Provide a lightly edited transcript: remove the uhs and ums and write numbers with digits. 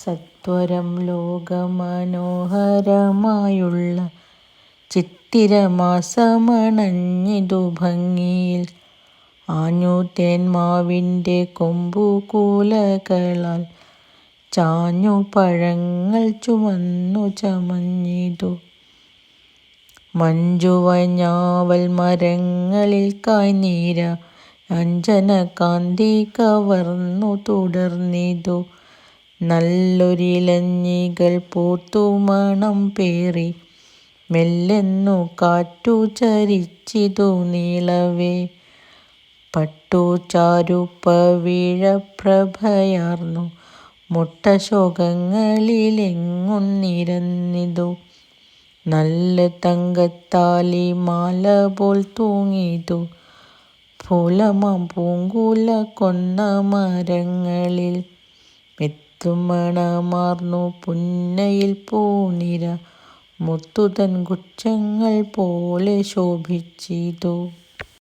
സത്വരം ലോകമനോഹരമായുള്ള ചിത്തിരമാസമണഞ്ഞിതു ഭംഗിയിൽ ആഞ്ഞു തേന്മാവിൻ്റെ കൊമ്പുകൂലകളാൽ ചാഞ്ഞു പഴങ്ങൾ ചുമന്നു ചമഞ്ഞിതു. മഞ്ജുവഞ്ഞാവൽ മരങ്ങളിൽ കായ്നീര അഞ്ജനകാന്തി കവർന്നു തുടർന്നിതു. നല്ലൊരിലഞ്ഞികൾ പൂത്തു മണം പേറി മെല്ലെന്നു കാറ്റു ചരിച്ചിതു നീളവേ. പട്ടുചാരുപവിഴപ്രഭയാർന്നു മുട്ടശോകങ്ങളിലെങ്ങും നിരന്നിതു. നല്ല തങ്കത്താലി മാല പോൽ തൂങ്ങിതു ഫൂലമാം പൂങ്കുല കൊന്ന മരങ്ങളിൽ. മെത്തുമണമാർന്നു പുന്നയിൽ പൂനിര മുത്തുതൻ ഗുച്ഛങ്ങൾ പോലെ ശോഭിച്ചിതു.